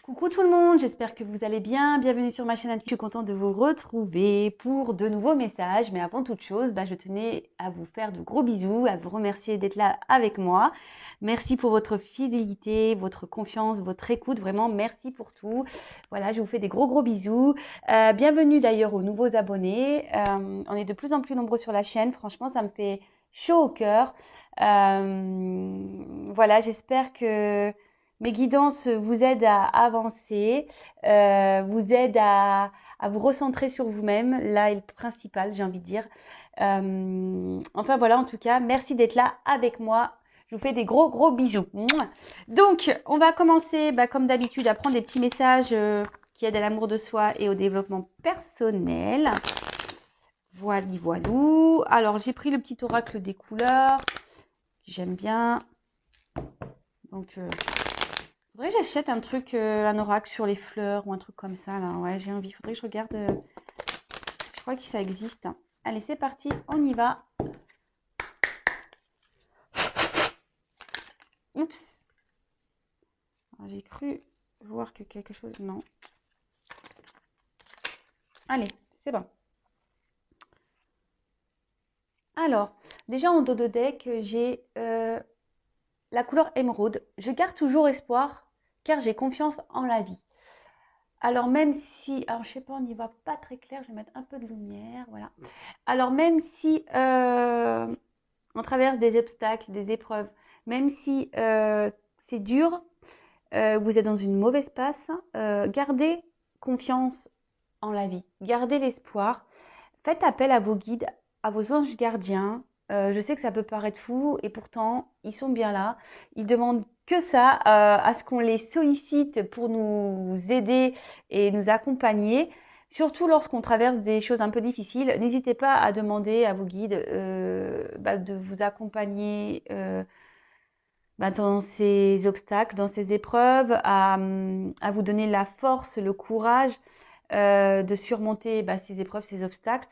Coucou tout le monde, j'espère que vous allez bien. Bienvenue sur ma chaîne. Je suis contente de vous retrouver pour de nouveaux messages. Mais avant toute chose, je tenais à vous faire de gros bisous, à vous remercier d'être là avec moi. Merci pour votre fidélité, votre confiance, votre écoute. Vraiment, merci pour tout. Voilà, je vous fais des gros bisous. Bienvenue d'ailleurs aux nouveaux abonnés. On est de plus en plus nombreux sur la chaîne. Franchement, ça me fait chaud au cœur. Voilà, j'espère que mes guidances vous aident à avancer, vous aident à vous recentrer sur vous-même. Là est le principal, j'ai envie de dire. Enfin voilà, en tout cas, merci d'être là avec moi. Je vous fais des gros bisous. Mouah. Donc, on va commencer, comme d'habitude, à prendre des petits messages qui aident à l'amour de soi et au développement personnel. Voilou. Alors, j'ai pris le petit oracle des couleurs. J'aime bien. Donc, faudrait que j'achète un truc, un oracle sur les fleurs ou un truc comme ça, là. Ouais, j'ai envie. Faudrait que je regarde. Je crois que ça existe. Allez, c'est parti. On y va. Oups. J'ai cru voir que quelque chose... Non. Allez, c'est bon. Alors, déjà en dos de deck, j'ai la couleur émeraude. Je garde toujours espoir car j'ai confiance en la vie. Alors même si, alors je sais pas, on n'y va pas très clair, je vais mettre un peu de lumière, voilà. Alors même si on traverse des obstacles, des épreuves, même si c'est dur, vous êtes dans une mauvaise passe, gardez confiance en la vie, gardez l'espoir, faites appel à vos guides, à vos anges gardiens. Je sais que ça peut paraître fou et pourtant ils sont bien là. Ils demandent que ça, à ce qu'on les sollicite pour nous aider et nous accompagner. Surtout lorsqu'on traverse des choses un peu difficiles, n'hésitez pas à demander à vos guides de vous accompagner dans ces obstacles, dans ces épreuves, à vous donner la force, le courage de surmonter ces épreuves, ces obstacles.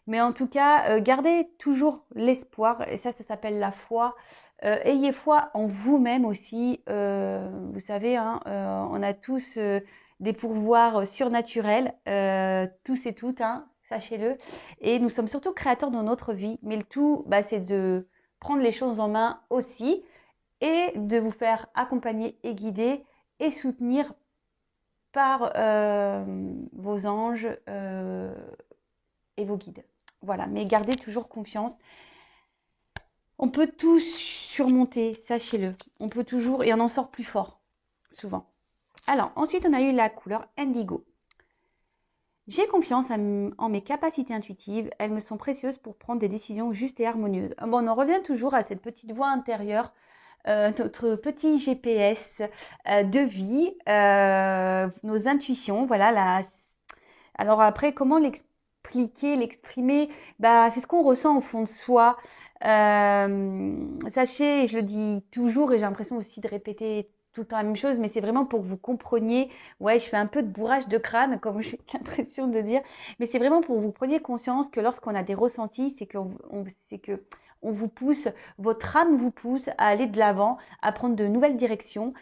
Mais en tout cas, gardez toujours l'espoir, et ça s'appelle la foi. Ayez foi en vous-même aussi. Vous savez, hein, on a tous des pouvoirs surnaturels, tous et toutes, hein, sachez-le. Et nous sommes surtout créateurs de notre vie. Mais le tout, c'est de prendre les choses en main aussi et de vous faire accompagner et guider et soutenir par vos anges et vos guides. Voilà, mais gardez toujours confiance. On peut tout surmonter, sachez-le. On peut toujours, et on en sort plus fort, souvent. Alors, ensuite, on a eu la couleur indigo. J'ai confiance en mes capacités intuitives. Elles me sont précieuses pour prendre des décisions justes et harmonieuses. Bon, on en revient toujours à cette petite voix intérieure, notre petit GPS de vie, nos intuitions. Voilà. Alors après, comment l'exprimer, c'est ce qu'on ressent au fond de soi. Sachez, et je le dis toujours, et j'ai l'impression aussi de répéter tout le temps la même chose, mais c'est vraiment pour que vous compreniez. Ouais, je fais un peu de bourrage de crâne, comme j'ai l'impression de dire, mais c'est vraiment pour que vous preniez conscience que lorsqu'on a des ressentis, c'est que on vous pousse, votre âme vous pousse à aller de l'avant, à prendre de nouvelles directions,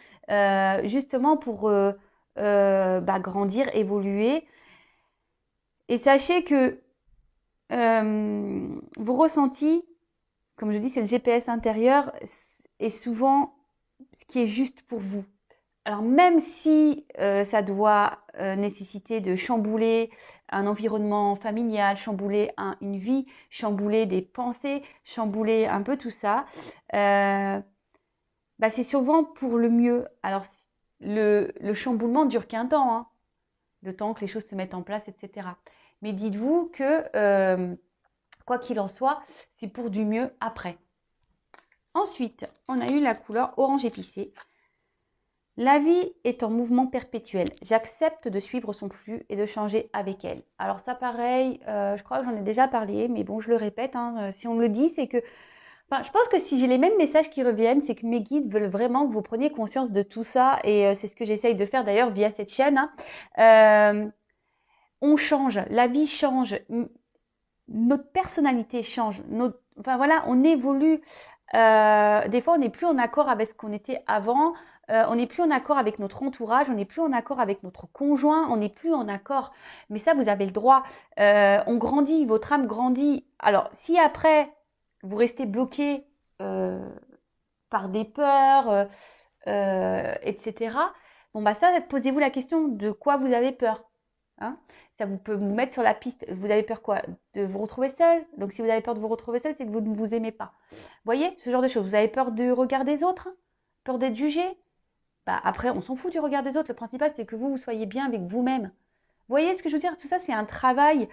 justement pour grandir, évoluer. Et sachez que vos ressentis, comme je dis, c'est le GPS intérieur, est souvent ce qui est juste pour vous. Alors même si ça doit nécessiter de chambouler un environnement familial, chambouler une vie, chambouler des pensées, chambouler un peu tout ça, c'est souvent pour le mieux. Alors le chamboulement dure qu'un temps, hein, le temps que les choses se mettent en place, etc. Mais dites-vous que, quoi qu'il en soit, c'est pour du mieux après. Ensuite, on a eu la couleur orange épicé. La vie est en mouvement perpétuel. J'accepte de suivre son flux et de changer avec elle. Alors ça, pareil, je crois que j'en ai déjà parlé, mais bon, je le répète, hein, si on me le dit, c'est que... je pense que si j'ai les mêmes messages qui reviennent, c'est que mes guides veulent vraiment que vous preniez conscience de tout ça, et c'est ce que j'essaye de faire d'ailleurs via cette chaîne, hein. On change, la vie change, notre personnalité change, on évolue Des fois, on n'est plus en accord avec ce qu'on était avant. On n'est plus en accord avec notre entourage. On n'est plus en accord avec notre conjoint. On n'est plus en accord. Mais ça, vous avez le droit. On grandit. Votre âme grandit. Alors, si après, vous restez bloqué par des peurs, etc. Bon, bah ça, posez-vous la question de quoi vous avez peur. Hein, ça vous peut vous mettre sur la piste. Vous avez peur quoi? De vous retrouver seul. Donc si vous avez peur de vous retrouver seul, c'est que vous ne vous aimez pas. Vous voyez, ce genre de choses. Vous avez peur du regard des autres? Peur d'être jugé? Bah, après, on s'en fout du regard des autres. Le principal, c'est que vous soyez bien avec vous-même. Vous voyez ce que je veux dire? Tout ça, c'est un travail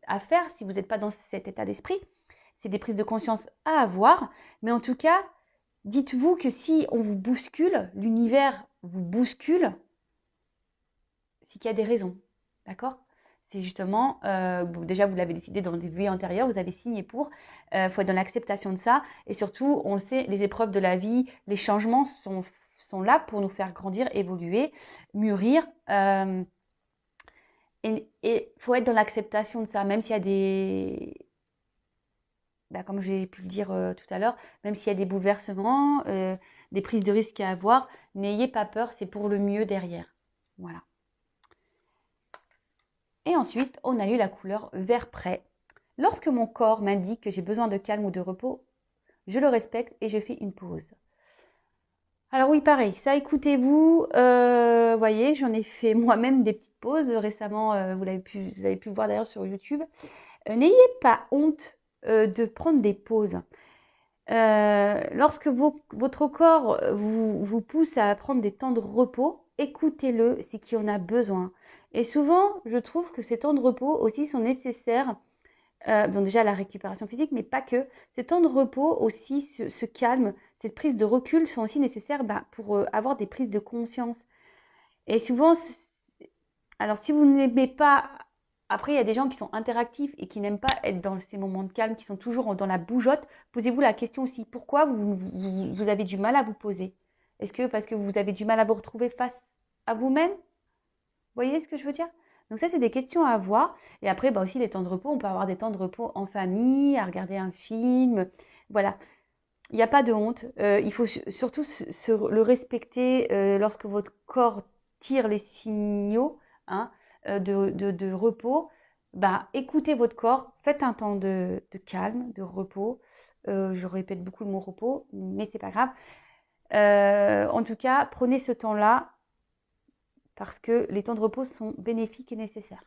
à faire si vous n'êtes pas dans cet état d'esprit. C'est des prises de conscience à avoir. Mais en tout cas, dites-vous que si on vous bouscule, l'univers vous bouscule, c'est qu'il y a des raisons. D'accord? C'est justement, déjà vous l'avez décidé dans des vies antérieures, vous avez signé pour, faut être dans l'acceptation de ça. Et surtout, on sait, les épreuves de la vie, les changements sont là pour nous faire grandir, évoluer, mûrir. Et faut être dans l'acceptation de ça, même s'il y a des... comme j'ai pu le dire tout à l'heure, même s'il y a des bouleversements, des prises de risques à avoir, n'ayez pas peur, c'est pour le mieux derrière. Voilà. Et ensuite, on a eu la couleur vert prêt. Lorsque mon corps m'indique que j'ai besoin de calme ou de repos, je le respecte et je fais une pause. Alors oui, pareil, ça écoutez-vous, voyez, j'en ai fait moi-même des petites pauses récemment, vous avez pu le voir d'ailleurs sur YouTube. N'ayez pas honte de prendre des pauses. Lorsque votre corps vous pousse à prendre des temps de repos, écoutez-le, c'est qu'il en a besoin. Et souvent, je trouve que ces temps de repos aussi sont nécessaires, donc déjà la récupération physique, mais pas que. Ces temps de repos aussi, ce calme, cette prise de recul sont aussi nécessaires pour avoir des prises de conscience. Et souvent, alors si vous n'aimez pas... Après, il y a des gens qui sont interactifs et qui n'aiment pas être dans ces moments de calme, qui sont toujours dans la bougeotte. Posez-vous la question aussi, pourquoi vous avez du mal à vous poser? Est-ce que parce que vous avez du mal à vous retrouver face à vous-même? Vous voyez ce que je veux dire? Donc ça, c'est des questions à avoir. Et après, aussi les temps de repos, on peut avoir des temps de repos en famille, à regarder un film. Voilà, il n'y a pas de honte. Il faut surtout le respecter lorsque votre corps tire les signaux, hein, de repos. Écoutez votre corps, faites un temps de calme, de repos. Je répète beaucoup le mot repos, mais c'est pas grave. En tout cas, prenez ce temps-là parce que les temps de repos sont bénéfiques et nécessaires.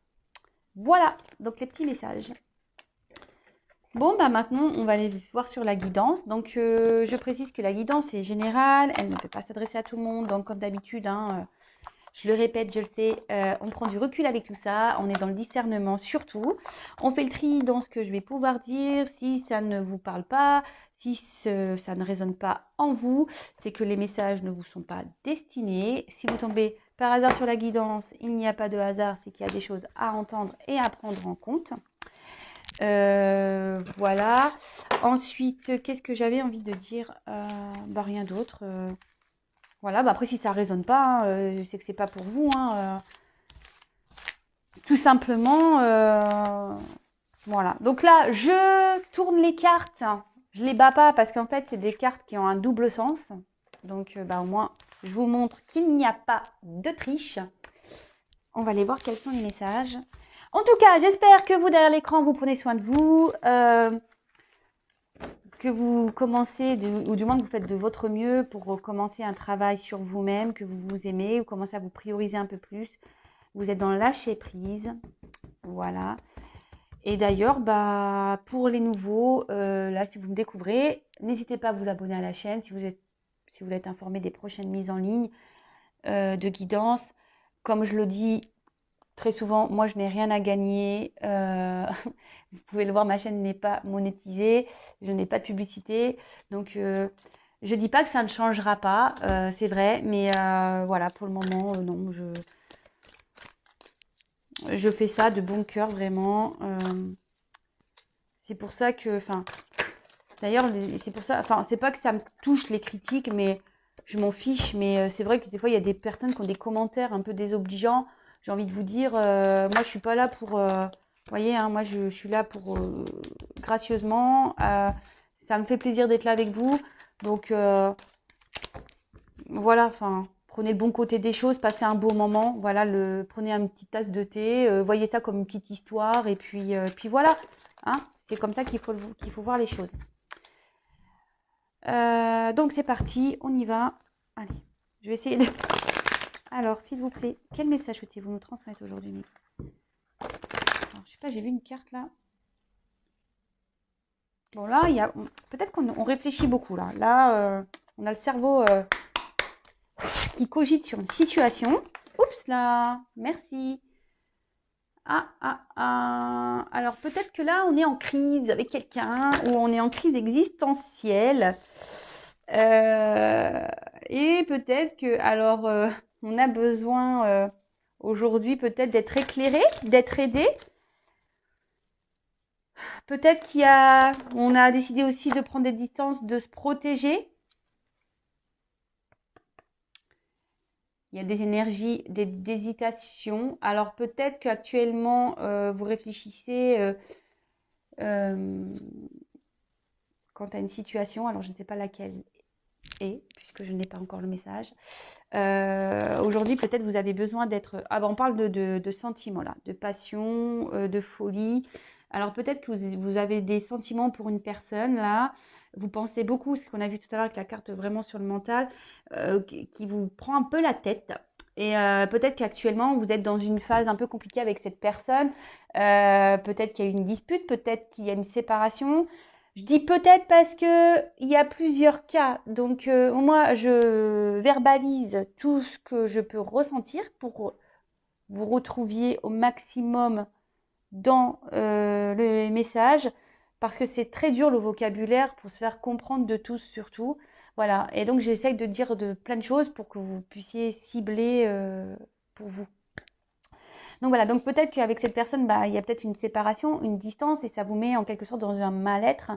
Voilà, donc les petits messages. Bon, maintenant, on va aller voir sur la guidance. Donc, je précise que la guidance est générale, elle ne peut pas s'adresser à tout le monde. Donc, comme d'habitude, je le répète, je le sais, on prend du recul avec tout ça, on est dans le discernement surtout. On fait le tri dans ce que je vais pouvoir dire. Si ça ne vous parle pas, si ça ne résonne pas en vous, c'est que les messages ne vous sont pas destinés. Si vous tombez par hasard sur la guidance, il n'y a pas de hasard, c'est qu'il y a des choses à entendre et à prendre en compte. Voilà. Ensuite, qu'est-ce que j'avais envie de dire? Rien d'autre. Voilà. Après, si ça ne résonne pas, c'est que c'est pas pour vous. Tout simplement. Voilà. Donc là, je tourne les cartes. Je les bats pas parce qu'en fait, c'est des cartes qui ont un double sens. Donc, au moins, je vous montre qu'il n'y a pas de triche. On va aller voir quels sont les messages. En tout cas, j'espère que vous, derrière l'écran, vous prenez soin de vous, que vous commencez, ou du moins que vous faites de votre mieux pour commencer un travail sur vous-même, que vous vous aimez, vous commencez à vous prioriser un peu plus. Vous êtes dans le lâcher prise. Voilà. Et d'ailleurs, pour les nouveaux, là, si vous me découvrez, n'hésitez pas à vous abonner à la chaîne si vous voulez être informé des prochaines mises en ligne de guidance. Comme je le dis très souvent, moi, je n'ai rien à gagner. Vous pouvez le voir, ma chaîne n'est pas monétisée. Je n'ai pas de publicité. Donc, je ne dis pas que ça ne changera pas. C'est vrai. Mais voilà, pour le moment, non. Je fais ça de bon cœur, vraiment. C'est pour ça que... D'ailleurs, c'est pour ça... c'est pas que ça me touche les critiques, mais je m'en fiche. Mais c'est vrai que des fois, il y a des personnes qui ont des commentaires un peu désobligeants. J'ai envie de vous dire, moi, je suis pas là voyez, hein, moi, je suis là pour gracieusement. Ça me fait plaisir d'être là avec vous. Donc, voilà, enfin, prenez le bon côté des choses, passez un beau moment. Voilà, prenez une petite tasse de thé, voyez ça comme une petite histoire. Et puis voilà, hein, c'est comme ça qu'il faut voir les choses. Donc, c'est parti, on y va. Allez, je vais essayer de... Alors, s'il vous plaît, quel message souhaitez-vous nous transmettre aujourd'hui? Alors, je sais pas, j'ai vu une carte là. Bon, là, il y a... peut-être qu'on réfléchit beaucoup là. Là, on a le cerveau qui cogite sur une situation. Oups là, merci. Alors, peut-être que là, on est en crise avec quelqu'un ou on est en crise existentielle. Et peut-être que, alors, on a besoin aujourd'hui peut-être d'être éclairé, d'être aidé. Peut-être on a décidé aussi de prendre des distances, de se protéger. Il y a des énergies, des hésitations. Alors peut-être qu'actuellement, vous réfléchissez quant à une situation. Alors je ne sais pas laquelle est, puisque je n'ai pas encore le message. Aujourd'hui, peut-être vous avez besoin d'être... Ah ben, on parle de sentiments là, de passion, de folie. Alors peut-être que vous avez des sentiments pour une personne là. Vous pensez beaucoup, ce qu'on a vu tout à l'heure avec la carte vraiment sur le mental, qui vous prend un peu la tête. Et peut-être qu'actuellement, vous êtes dans une phase un peu compliquée avec cette personne. Peut-être qu'il y a eu une dispute, peut-être qu'il y a une séparation. Je dis peut-être parce que il y a plusieurs cas. Donc, moi, je verbalise tout ce que je peux ressentir pour vous retrouviez au maximum dans le message. Parce que c'est très dur le vocabulaire pour se faire comprendre de tous surtout. Voilà. Et donc, j'essaye de dire plein de choses pour que vous puissiez cibler pour vous. Donc voilà, donc peut-être qu'avec cette personne, bah, il y a peut-être une séparation, une distance, et ça vous met en quelque sorte dans un mal-être.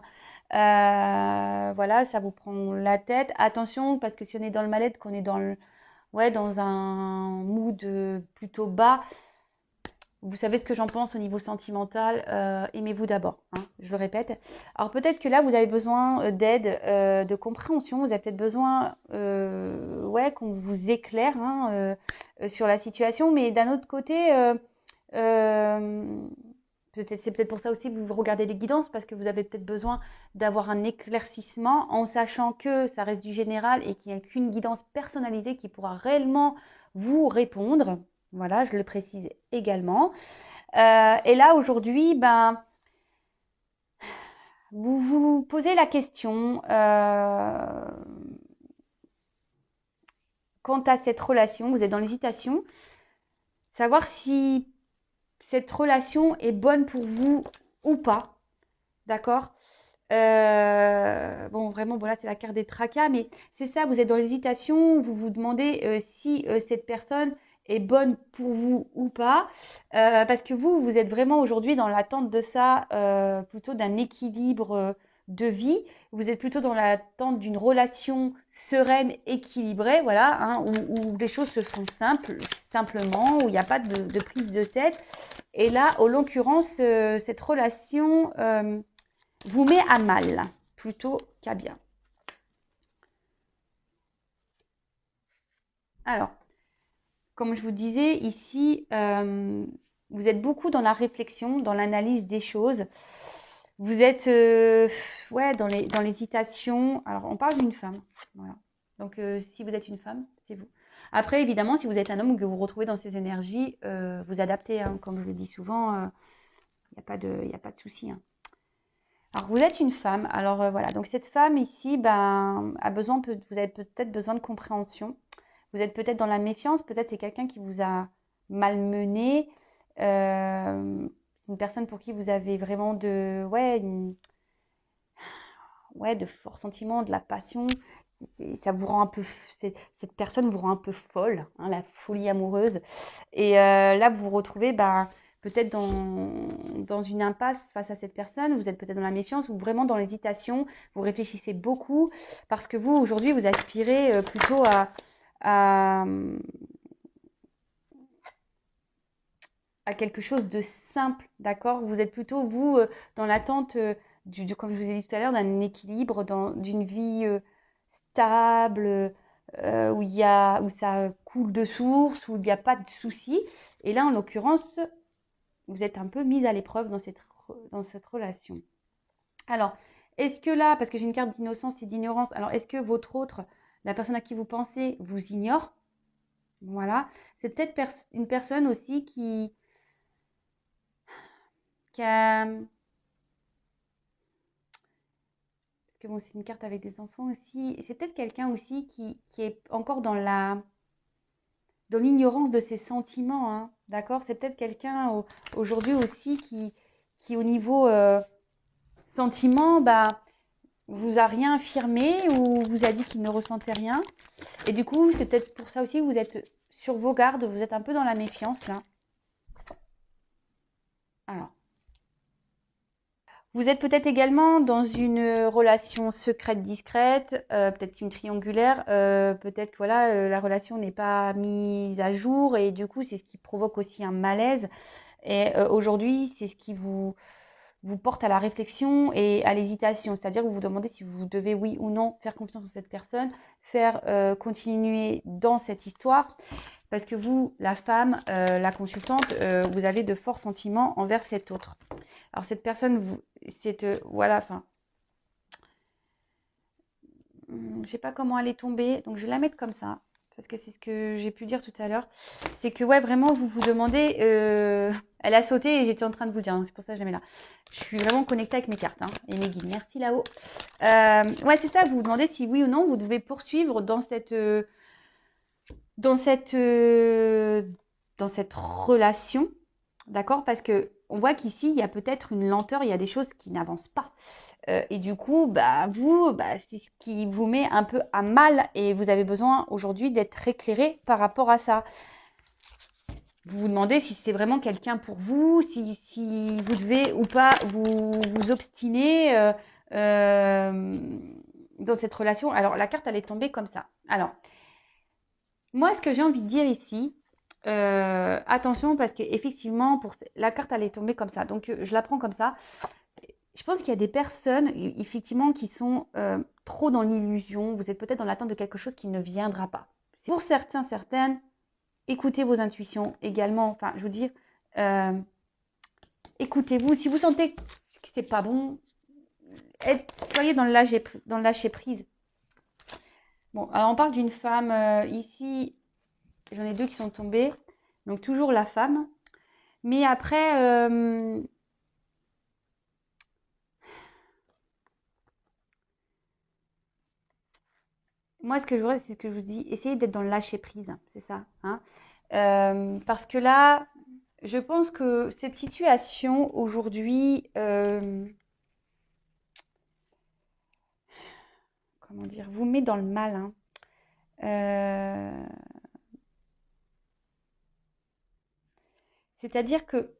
Voilà, ça vous prend la tête. Attention, parce que si on est dans le mal-être, qu'on est dans un mood plutôt bas, vous savez ce que j'en pense au niveau sentimental, aimez-vous d'abord, hein, je le répète. Alors peut-être que là, vous avez besoin d'aide, de compréhension, vous avez peut-être besoin qu'on vous éclaire hein, sur la situation, mais d'un autre côté, c'est peut-être pour ça aussi que vous regardez les guidances, parce que vous avez peut-être besoin d'avoir un éclaircissement en sachant que ça reste du général et qu'il n'y a qu'une guidance personnalisée qui pourra réellement vous répondre. Voilà, je le précise également. Et là, aujourd'hui, ben, vous vous posez la question quant à cette relation, vous êtes dans l'hésitation, savoir si cette relation est bonne pour vous ou pas, d'accord? Bon, vraiment, bon là, c'est la carte des tracas, mais c'est ça, vous êtes dans l'hésitation, vous vous demandez si cette personne est bonne pour vous ou pas, parce que vous êtes vraiment aujourd'hui dans l'attente de ça, plutôt d'un équilibre de vie. Vous êtes plutôt dans l'attente d'une relation sereine, équilibrée, voilà, hein, où les choses se font simplement, où il n'y a pas de prise de tête. Et là, en l'occurrence, cette relation vous met à mal plutôt qu'à bien. Alors, comme je vous disais ici, vous êtes beaucoup dans la réflexion, dans l'analyse des choses. Vous êtes dans l'hésitation. Alors, on parle d'une femme. Voilà. Donc, si vous êtes une femme, c'est vous. Après, évidemment, si vous êtes un homme ou que vous vous retrouvez dans ces énergies, vous adaptez. Hein, comme je le dis souvent, il n'y a pas de souci. Hein. Alors, vous êtes une femme. Alors, voilà. Donc, cette femme ici, ben, vous avez peut-être besoin de compréhension. Vous êtes peut-être dans la méfiance. Peut-être c'est quelqu'un qui vous a malmené. Une personne pour qui vous avez vraiment de forts sentiments, de la passion. Ça vous rend un peu, cette personne vous rend un peu folle, hein, la folie amoureuse. Et là, vous vous retrouvez peut-être dans une impasse face à cette personne. Vous êtes peut-être dans la méfiance ou vraiment dans l'hésitation. Vous réfléchissez beaucoup parce que vous, aujourd'hui, vous aspirez plutôt à quelque chose de simple, d'accord? Vous êtes plutôt, vous, dans l'attente, comme je vous ai dit tout à l'heure, d'un équilibre, d'une vie stable, où ça coule de source, où il n'y a pas de soucis. Et là, en l'occurrence, vous êtes un peu mise à l'épreuve dans cette relation. Alors, est-ce que là, parce que j'ai une carte d'innocence et d'ignorance, alors est-ce que votre autre, la personne à qui vous pensez, vous ignore? Voilà. C'est peut-être une personne aussi qui a... Parce que bon, c'est une carte avec des enfants aussi. C'est peut-être quelqu'un aussi qui est encore dans l'ignorance de ses sentiments, hein, d'accord? C'est peut-être quelqu'un aujourd'hui aussi qui au niveau sentiment, bah, vous a rien affirmé ou vous a dit qu'il ne ressentait rien. Et du coup, c'est peut-être pour ça aussi que vous êtes sur vos gardes, vous êtes un peu dans la méfiance là. Alors, vous êtes peut-être également dans une relation secrète discrète, peut-être une triangulaire, peut-être que voilà, la relation n'est pas mise à jour et du coup, c'est ce qui provoque aussi un malaise. Et aujourd'hui, c'est ce qui vous porte à la réflexion et à l'hésitation. C'est-à-dire que vous vous demandez si vous devez, oui ou non, faire confiance en cette personne, faire continuer dans cette histoire. Parce que vous, la femme, la consultante, vous avez de forts sentiments envers cet autre. Alors cette personne, voilà, enfin, je sais pas comment elle est tombée, donc je vais la mettre comme ça, parce que c'est ce que j'ai pu dire tout à l'heure. C'est que, ouais, vraiment, vous vous demandez, elle a sauté et j'étais en train de vous dire, hein, c'est pour ça que je la mets là. Je suis vraiment connectée avec mes cartes, hein, et mes guides. Merci là-haut. Ouais, c'est ça, vous vous demandez si oui ou non, vous devez poursuivre dans cette relation, d'accord? Parce que on voit qu'ici, il y a peut-être une lenteur, il y a des choses qui n'avancent pas. Et du coup, bah, c'est ce qui vous met un peu à mal et vous avez besoin aujourd'hui d'être éclairé par rapport à ça. Vous vous demandez si c'est vraiment quelqu'un pour vous, si vous devez ou pas vous obstiner dans cette relation. Alors, la carte, elle est tombée comme ça. Alors, moi, ce que j'ai envie de dire ici, attention parce qu'effectivement, la carte, elle est tombée comme ça. Donc, je la prends comme ça. Je pense qu'il y a des personnes, effectivement, qui sont trop dans l'illusion. Vous êtes peut-être dans l'attente de quelque chose qui ne viendra pas. Pour certains, certaines, écoutez vos intuitions également. Enfin, je veux dire, écoutez-vous. Si vous sentez que c'est pas bon, soyez dans le lâcher prise. Bon, alors on parle d'une femme ici. J'en ai deux qui sont tombés. Donc toujours la femme. Mais après, moi, ce que je voudrais, c'est ce que je vous dis, essayez d'être dans le lâcher prise, c'est ça, hein. Parce que là, je pense que cette situation aujourd'hui, comment dire, vous met dans le mal, hein. C'est-à-dire que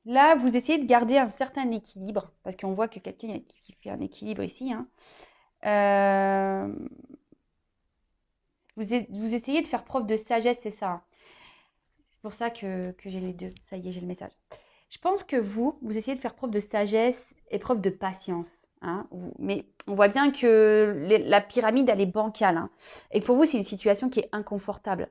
là, vous essayez de garder un certain équilibre, parce qu'on voit que quelqu'un qui fait un équilibre ici, hein. Vous essayez de faire preuve de sagesse, c'est ça. C'est pour ça que j'ai les deux. Ça y est, j'ai le message. Je pense que vous essayez de faire preuve de sagesse et preuve de patience, hein. Mais on voit bien que la pyramide, elle est bancale, hein. Et pour vous, c'est une situation qui est inconfortable.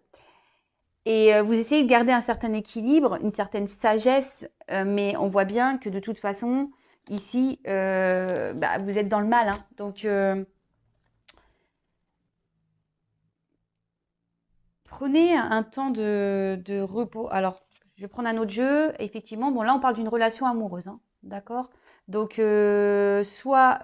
Et vous essayez de garder un certain équilibre, une certaine sagesse, mais on voit bien que de toute façon, ici, bah, vous êtes dans le mal, hein. Donc, prenez un temps de repos. Alors, je vais prendre un autre jeu. Effectivement, bon, là, on parle d'une relation amoureuse, hein, d'accord? Donc, soit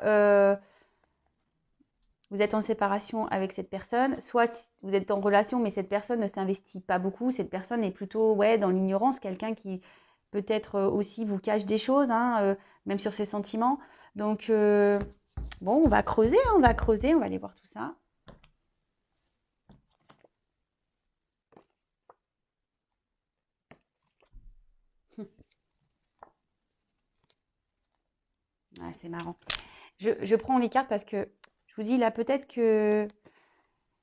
vous êtes en séparation avec cette personne, soit vous êtes en relation, mais cette personne ne s'investit pas beaucoup. Cette personne est plutôt, ouais, dans l'ignorance, quelqu'un qui peut-être aussi vous cache des choses, hein, même sur ses sentiments. Donc, bon, on va creuser, hein, on va aller voir tout ça. Ah, c'est marrant. Je prends les cartes parce que je vous dis là, peut-être que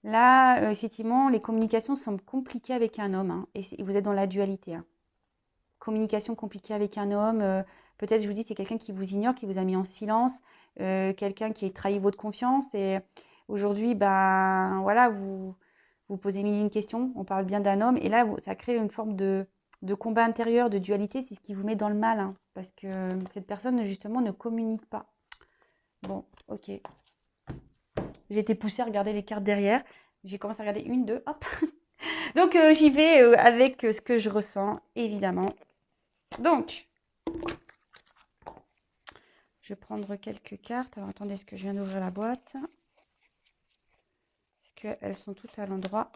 là, effectivement, les communications semblent compliquées avec un homme, hein, et vous êtes dans la dualité, hein. communication compliquée avec un homme. Peut-être, je vous dis, c'est quelqu'un qui vous ignore, qui vous a mis en silence, quelqu'un qui a trahi votre confiance. Et aujourd'hui, ben voilà, vous posez mille et une questions. On parle bien d'un homme. Et là, ça crée une forme de combat intérieur, de dualité. C'est ce qui vous met dans le mal, hein, parce que cette personne, justement, ne communique pas. Bon, ok. J'ai été poussée à regarder les cartes derrière. J'ai commencé à regarder une, deux, hop. Donc, j'y vais avec ce que je ressens, évidemment. Donc, je vais prendre quelques cartes. Alors, attendez, est-ce que je viens d'ouvrir la boîte? Est-ce qu'elles sont toutes à l'endroit?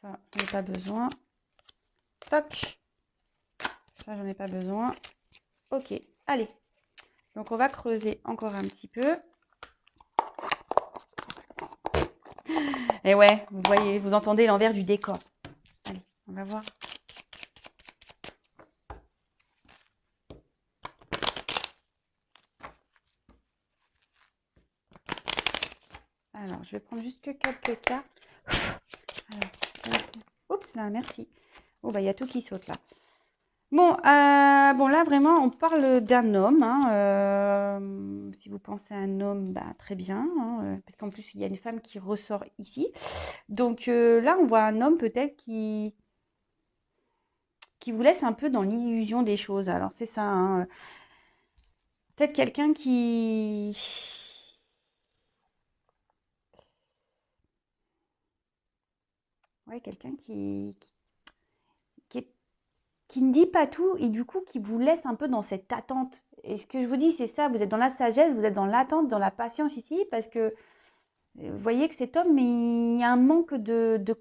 Ça, j'en ai pas besoin. Toc. Ça, j'en ai pas besoin. Ok, allez. Donc, on va creuser encore un petit peu. Et ouais, vous voyez, vous entendez l'envers du décor. Allez, on va voir. Alors, je vais prendre juste quelques cartes. Alors, oups, là, merci. Oh, bah, il y a tout qui saute là. Bon, bon, là, vraiment, on parle d'un homme. Hein, si vous pensez à un homme, bah, très bien. Hein, parce qu'en plus, il y a une femme qui ressort ici. Donc là, on voit un homme peut-être qui vous laisse un peu dans l'illusion des choses. Alors, c'est ça. Hein, peut-être quelqu'un qui... Ouais, quelqu'un qui est qui ne dit pas tout et du coup qui vous laisse un peu dans cette attente. Et ce que je vous dis, c'est ça, vous êtes dans la sagesse, vous êtes dans l'attente, dans la patience ici, parce que vous voyez que cet homme, il y a un manque de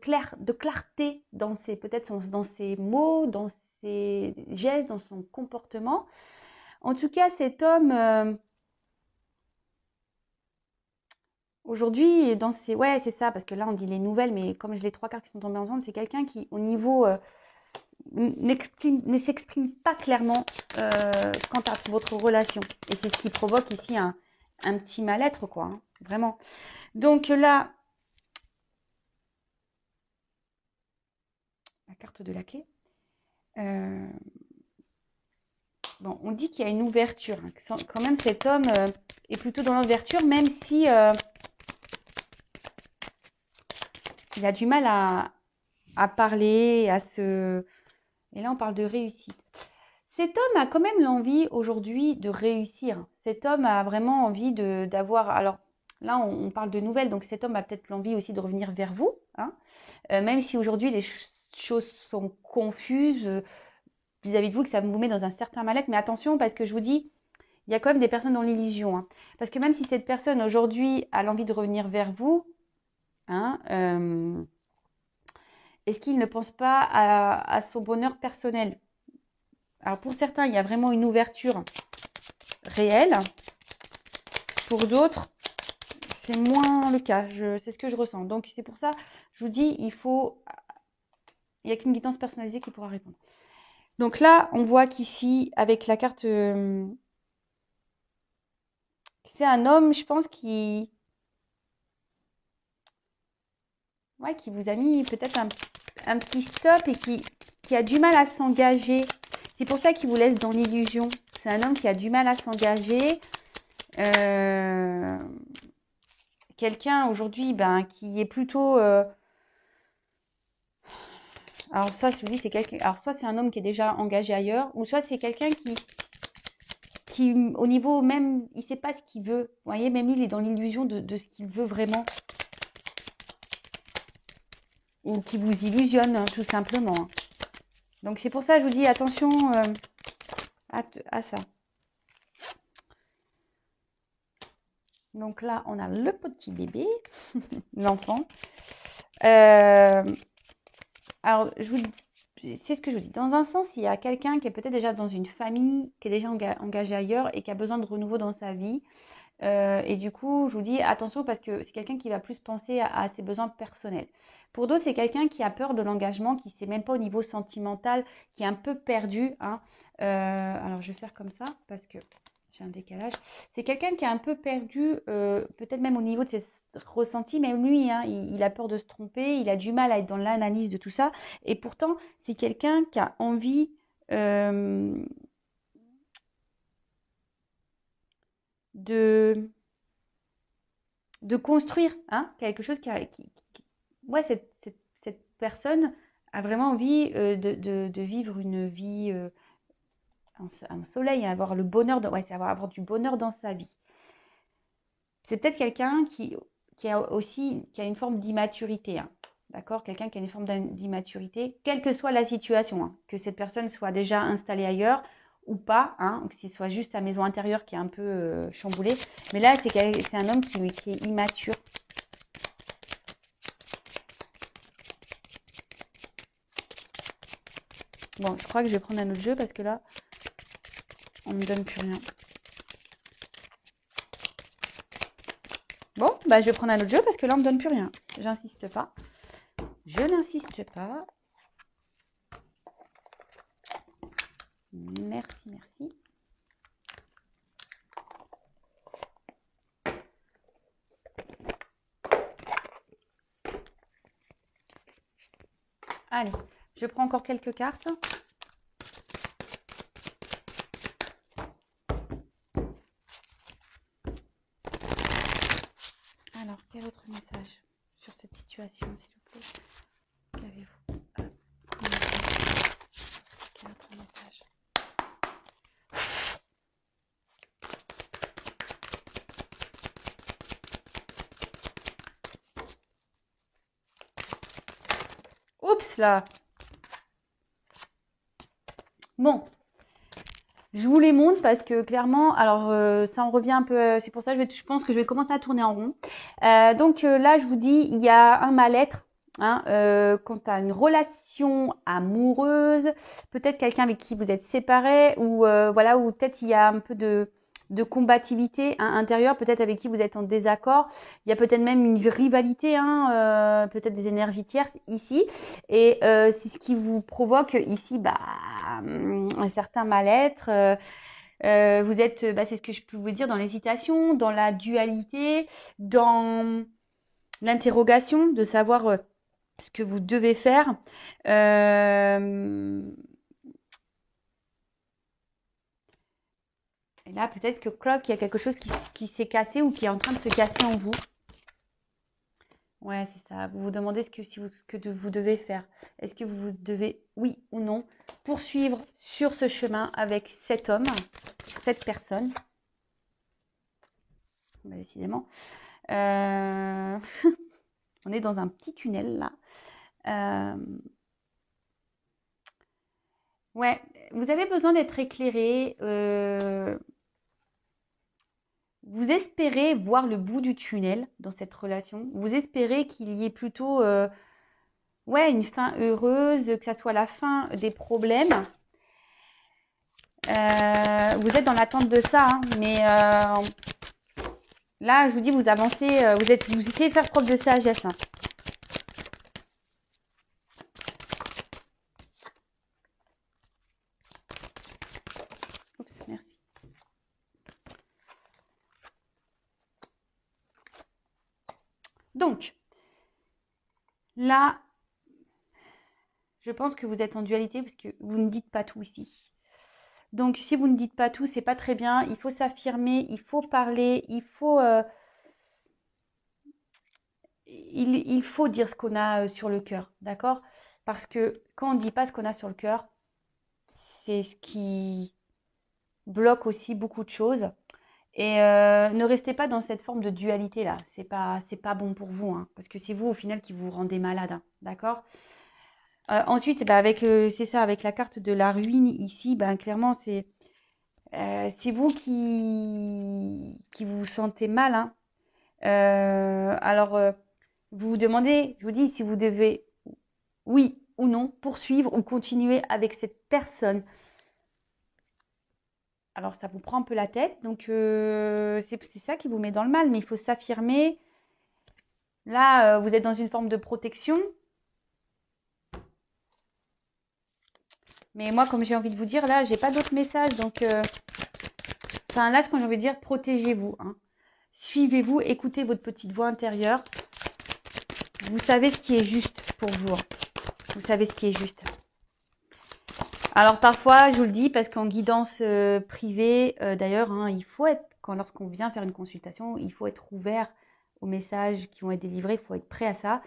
clarté dans ses, peut-être dans ses mots, dans ses gestes, dans son comportement. En tout cas, cet homme, aujourd'hui, dans ses... Ouais, c'est ça, parce que là, on dit les nouvelles, mais comme j'ai les trois cartes qui sont tombées ensemble, c'est quelqu'un qui, au niveau... ne s'exprime pas clairement quant à votre relation. Et c'est ce qui provoque ici un petit mal-être, quoi. Hein, vraiment. Donc là, la carte de la clé. Bon, on dit qu'il y a une ouverture. Hein, quand même, cet homme est plutôt dans l'ouverture, même si il a du mal à parler, à se... Et là, on parle de réussite. Cet homme a quand même l'envie aujourd'hui de réussir. Cet homme a vraiment envie d'avoir... Alors là, on parle de nouvelles, donc cet homme a peut-être l'envie aussi de revenir vers vous. Hein, même si aujourd'hui, les choses sont confuses vis-à-vis de vous, que ça vous met dans un certain mal-être. Mais attention, parce que je vous dis, il y a quand même des personnes dans l'illusion. Hein, parce que même si cette personne aujourd'hui a l'envie de revenir vers vous, hein, est-ce qu'il ne pense pas à son bonheur personnel? Alors pour certains, il y a vraiment une ouverture réelle. Pour d'autres, c'est moins le cas. C'est ce que je ressens. Donc c'est pour ça, je vous dis, il n'y a qu'une guidance personnalisée qui pourra répondre. Donc là, on voit qu'ici, avec la carte, c'est un homme, je pense, qui vous a mis peut-être un petit stop et qui a du mal à s'engager. C'est pour ça qu'il vous laisse dans l'illusion. C'est un homme qui a du mal à s'engager. Quelqu'un aujourd'hui qui est plutôt... alors soit je vous dis c'est quelqu'un, alors soit c'est un homme qui est déjà engagé ailleurs, ou soit c'est quelqu'un qui au niveau même, il sait pas ce qu'il veut. Vous voyez, même lui, il est dans l'illusion de ce qu'il veut vraiment. Ou qui vous illusionne, hein, tout simplement. Hein. Donc c'est pour ça que je vous dis attention à ça. Donc là, on a le petit bébé, l'enfant. Alors, c'est ce que je vous dis. Dans un sens, il y a quelqu'un qui est peut-être déjà dans une famille, qui est déjà engagé ailleurs et qui a besoin de renouveau dans sa vie. Et du coup, je vous dis attention parce que c'est quelqu'un qui va plus penser à ses besoins personnels. Pour d'autres, c'est quelqu'un qui a peur de l'engagement, qui ne sait même pas au niveau sentimental, qui est un peu perdu. Hein. Alors, je vais faire comme ça parce que j'ai un décalage. C'est quelqu'un qui est un peu perdu, peut-être même au niveau de ressenti, même lui, hein, il a peur de se tromper, il a du mal à être dans l'analyse de tout ça. Et pourtant, c'est quelqu'un qui a envie de, de construire hein, quelque chose Ouais, cette personne a vraiment envie de vivre une vie, un soleil, avoir le bonheur, ouais, c'est avoir du bonheur dans sa vie. C'est peut-être quelqu'un qui a aussi qui a une forme d'immaturité. Hein. D'accord? Quelqu'un qui a une forme d'immaturité, quelle que soit la situation, hein, que cette personne soit déjà installée ailleurs ou pas, hein, ou que ce soit juste sa maison intérieure qui est un peu chamboulée. Mais là, c'est un homme qui est immature. Bon, je crois que je vais prendre un autre jeu parce que là, on ne me donne plus rien. Bon, bah, je vais prendre un autre jeu parce que là, on ne me donne plus rien. J'insiste pas. Je n'insiste pas. Merci, merci. Allez, je prends encore quelques cartes. Alors, quel autre message sur cette situation, s'il vous plaît? Qu'avez-vous à communiquer? Quel autre message? Oups là. Bon, je vous les montre parce que clairement, alors ça en revient un peu, c'est pour ça que je pense que je vais commencer à tourner en rond. Donc là, je vous dis, il y a un mal-être hein, quant à une relation amoureuse, peut-être quelqu'un avec qui vous êtes séparés ou voilà, ou peut-être il y a un peu de combativité hein, intérieure, peut-être avec qui vous êtes en désaccord. Il y a peut-être même une rivalité, hein, peut-être des énergies tierces ici. Et c'est ce qui vous provoque ici bah, un certain mal-être. Vous êtes, bah, c'est ce que je peux vous dire, dans l'hésitation, dans la dualité, dans l'interrogation de savoir ce que vous devez faire. Et là, peut-être que Clock, il y a quelque chose qui s'est cassé ou qui est en train de se casser en vous. Ouais, c'est ça. Vous vous demandez ce que vous devez faire. Est-ce que vous devez, oui ou non, poursuivre sur ce chemin avec cet homme, cette personne. Bah, décidément. On est dans un petit tunnel là. Ouais, vous avez besoin d'être éclairé. Vous espérez voir le bout du tunnel dans cette relation. Vous espérez qu'il y ait plutôt ouais, une fin heureuse, que ça soit la fin des problèmes. Vous êtes dans l'attente de ça, hein, mais là, je vous dis, vous avancez, vous essayez de faire preuve de sagesse. Hein. Oups, merci. Donc, là, je pense que vous êtes en dualité parce que vous ne dites pas tout ici. Donc, si vous ne dites pas tout, c'est pas très bien. Il faut s'affirmer, il faut parler, il faut dire ce qu'on a sur le cœur, d'accord? Parce que quand on ne dit pas ce qu'on a sur le cœur, c'est ce qui bloque aussi beaucoup de choses. Et ne restez pas dans cette forme de dualité là. C'est pas bon pour vous, hein, parce que c'est vous au final qui vous rendez malade, hein, d'accord? Ensuite, bah, c'est ça, avec la carte de la ruine ici, bah, clairement c'est vous qui vous sentez mal, hein. Alors vous vous demandez, je vous dis, si vous devez oui ou non poursuivre ou continuer avec cette personne. Alors ça vous prend un peu la tête, donc c'est ça qui vous met dans le mal, mais il faut s'affirmer. Là, vous êtes dans une forme de protection. Mais moi, comme j'ai envie de vous dire, là, j'ai pas d'autres messages, donc enfin là, ce que j'ai envie de dire, protégez-vous. Hein. Suivez-vous, écoutez votre petite voix intérieure. Vous savez ce qui est juste pour vous. Vous savez ce qui est juste. Alors parfois, je vous le dis, parce qu'en guidance privée, d'ailleurs, hein, il faut être, lorsqu'on vient faire une consultation, il faut être ouvert aux messages qui vont être délivrés, il faut être prêt à ça.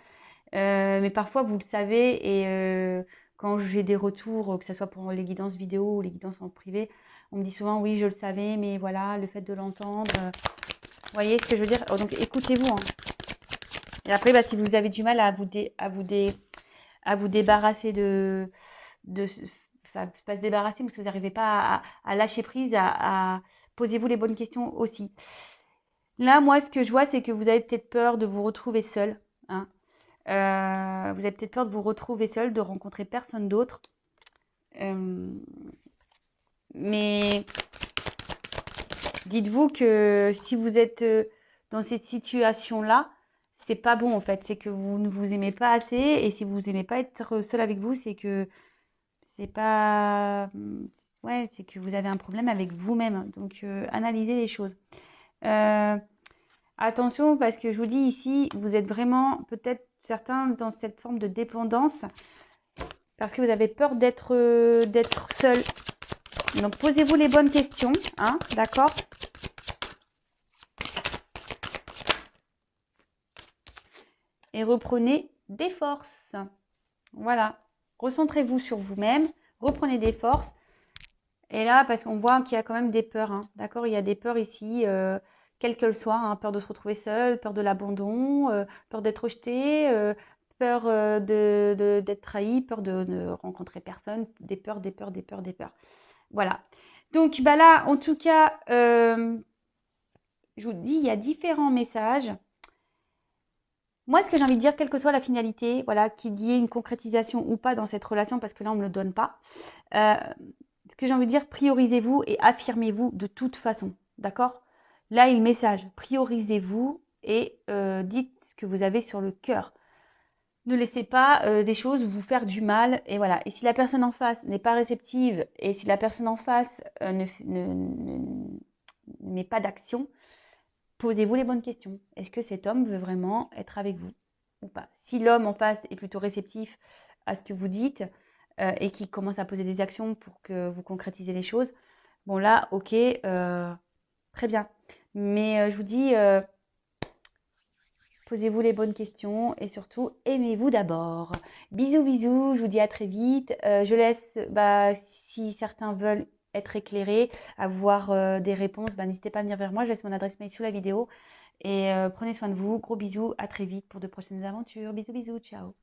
Mais parfois, vous le savez, et quand j'ai des retours, que ce soit pour les guidances vidéo ou les guidances en privé, on me dit souvent, oui, je le savais, mais voilà, le fait de l'entendre, vous voyez ce que je veux dire? Donc écoutez-vous, hein. Et après, bah, si vous avez du mal à vous débarrasser enfin, pas se débarrasser, parce que vous n'arrivez pas à lâcher prise, posez-vous les bonnes questions aussi. Là, moi, ce que je vois, c'est que vous avez peut-être peur de vous retrouver seul, hein. Vous avez peut-être peur de vous retrouver seul, de rencontrer personne d'autre. Mais dites-vous que si vous êtes dans cette situation-là, c'est pas bon en fait. C'est que vous ne vous aimez pas assez. Et si vous n'aimez pas être seul avec vous, c'est que c'est pas. Ouais, c'est que vous avez un problème avec vous-même. Donc, analysez les choses. Attention, parce que je vous dis ici, vous êtes vraiment peut-être certains dans cette forme de dépendance parce que vous avez peur d'être seul. Donc, posez-vous les bonnes questions, hein, d'accord? Et reprenez des forces. Voilà. Recentrez-vous sur vous-même, reprenez des forces. Et là, parce qu'on voit qu'il y a quand même des peurs, hein, d'accord? Il y a des peurs ici, quelles qu'elles soient, hein, peur de se retrouver seul, peur de l'abandon, peur d'être rejeté, peur d'être trahi, peur de ne rencontrer personne, des peurs, des peurs, des peurs, des peurs. Voilà. Donc bah là, en tout cas, je vous dis, il y a différents messages. Moi, ce que j'ai envie de dire, quelle que soit la finalité, voilà, qu'il y ait une concrétisation ou pas dans cette relation, parce que là, on ne me le donne pas, ce que j'ai envie de dire, priorisez-vous et affirmez-vous de toute façon, d'accord? Là, il y a le message, priorisez-vous et dites ce que vous avez sur le cœur. Ne laissez pas des choses vous faire du mal, et voilà. Et si la personne en face n'est pas réceptive, et si la personne en face ne met pas d'action, posez-vous les bonnes questions. Est-ce que cet homme veut vraiment être avec vous ou pas? Si l'homme en face est plutôt réceptif à ce que vous dites et qu'il commence à poser des actions pour que vous concrétisez les choses, bon là, ok, très bien. Mais je vous dis, posez-vous les bonnes questions et surtout, aimez-vous d'abord. Bisous, bisous, je vous dis à très vite. Je laisse, si certains veulent être éclairés, avoir des réponses, n'hésitez pas à venir vers moi. Je laisse mon adresse mail sous la vidéo. Et prenez soin de vous. Gros bisous. À très vite pour de prochaines aventures. Bisous, bisous. Ciao.